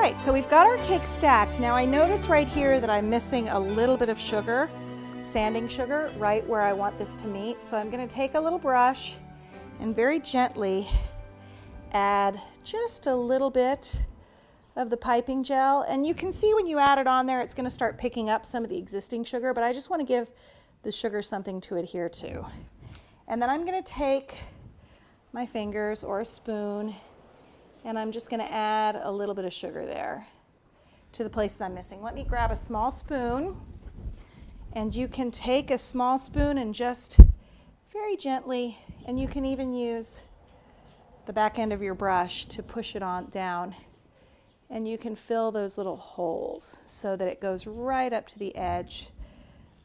right, so we've got our cake stacked. Now I notice right here that I'm missing a little bit of sugar, sanding sugar, right where I want this to meet. So I'm going to take a little brush and very gently add just a little bit of the piping gel. And you can see when you add it on there, it's going to start picking up some of the existing sugar, but I just want to give the sugar something to adhere to. And then I'm going to take my fingers or a spoon, and I'm just going to add a little bit of sugar there to the places I'm missing. Let me grab a small spoon, and you can take a small spoon and just very gently, and you can even use the back end of your brush to push it on down, and you can fill those little holes so that it goes right up to the edge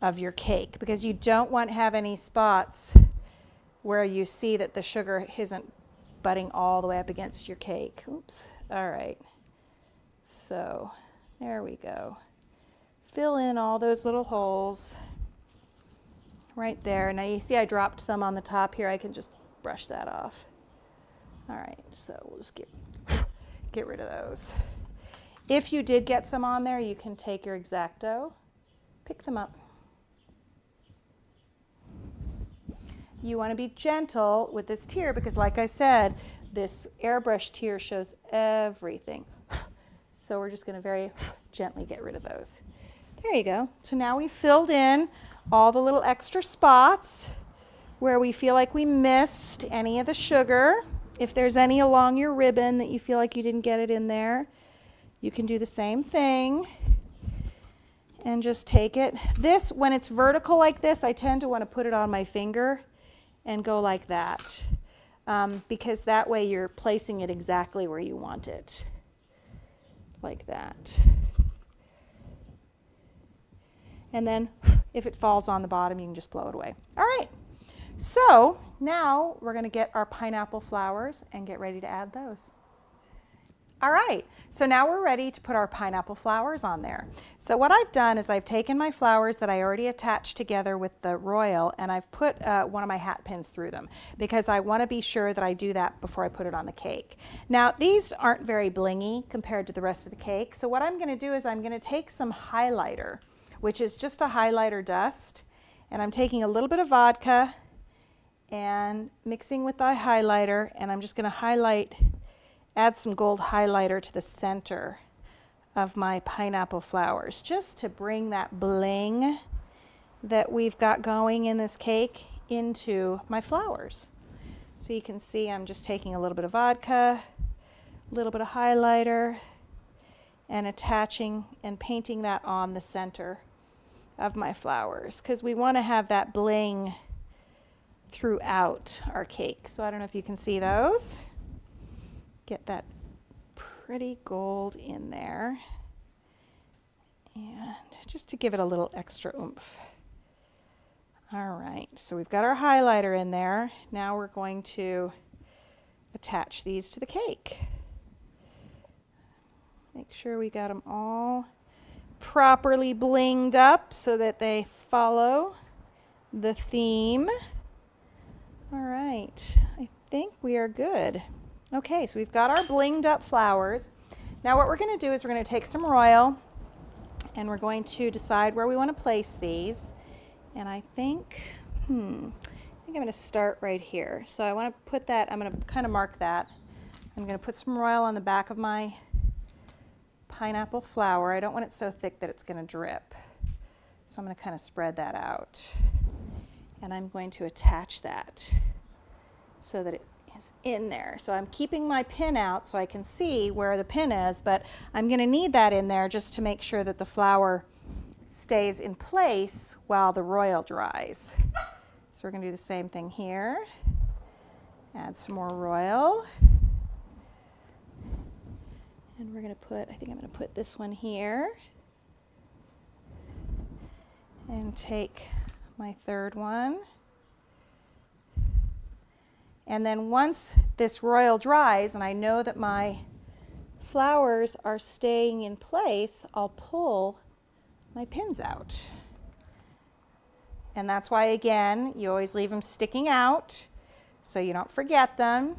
of your cake, because you don't want to have any spots where you see that the sugar isn't butting all the way up against your cake. Oops. All right. So there we go. Fill in all those little holes right there. Now you see I dropped some on the top here. I can just brush that off. All right, so we'll just get rid of those. If you did get some on there, you can take your X-Acto, pick them up. You want to be gentle with this tier because, like I said, this airbrush tier shows everything. So we're just going to very gently get rid of those. There you go. So now we've filled in all the little extra spots where we feel like we missed any of the sugar. If there's any along your ribbon that you feel like you didn't get it in there, you can do the same thing and just take it. This, when it's vertical like this, I tend to want to put it on my finger and go like that, because that way you're placing it exactly where you want it, like that. And then if it falls on the bottom, you can just blow it away. All right, so now we're going to get our pineapple flowers and get ready to add those. All right, so now we're ready to put our pineapple flowers on there. So what I've done is I've taken my flowers that I already attached together with the royal, and I've put one of my hat pins through them because I want to be sure that I do that before I put it on the cake. Now these aren't very blingy compared to the rest of the cake, so what I'm going to do is I'm going to take some highlighter, which is just a highlighter dust, and I'm taking a little bit of vodka and mixing with the highlighter, and I'm just going to add some gold highlighter to the center of my pineapple flowers, just to bring that bling that we've got going in this cake into my flowers. So you can see I'm just taking a little bit of vodka, a little bit of highlighter, and attaching and painting that on the center of my flowers, because we want to have that bling throughout our cake. So I don't know if you can see those. Get that pretty gold in there, and just to give it a little extra oomph. All right, so we've got our highlighter in there. Now we're going to attach these to the cake. Make sure we got them all properly blinged up so that they follow the theme. All right, I think we are good. Okay, so we've got our blinged up flowers. Now what we're going to do is we're going to take some royal and we're going to decide where we want to place these. And I think I'm going to start right here. So I want to put that, I'm going to kind of mark that. I'm going to put some royal on the back of my pineapple flower. I don't want it so thick that it's going to drip. So I'm going to kind of spread that out. And I'm going to attach that so that it is in there. So I'm keeping my pin out so I can see where the pin is, but I'm going to need that in there just to make sure that the flower stays in place while the royal dries. So we're going to do the same thing here. Add some more royal. And we're going to put, I think I'm going to put this one here. And take my third one. And then once this royal dries and I know that my flowers are staying in place, I'll pull my pins out. And that's why, again, you always leave them sticking out so you don't forget them.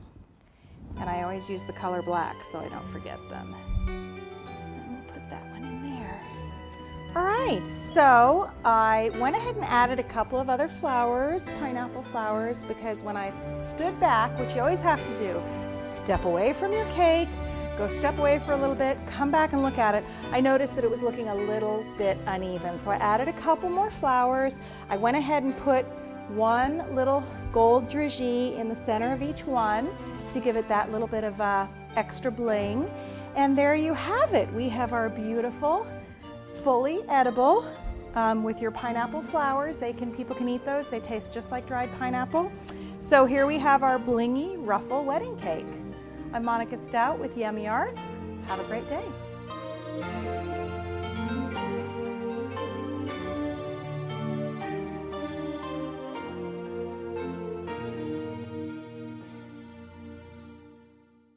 And I always use the color black so I don't forget them. that one in there. All right, so I went ahead and added a couple of other flowers, pineapple flowers, because when I stood back, which you always have to do, step away from your cake, go step away for a little bit, come back and look at it. I noticed that it was looking a little bit uneven, so I added a couple more flowers. I went ahead and put one little gold dragée in the center of each one to give it that little bit of extra bling. And there you have it. We have our beautiful, fully edible with your pineapple flowers. People can eat those. They taste just like dried pineapple. So here we have our blingy ruffle wedding cake. I'm Monika Stout with Yummy Arts. Have a great day.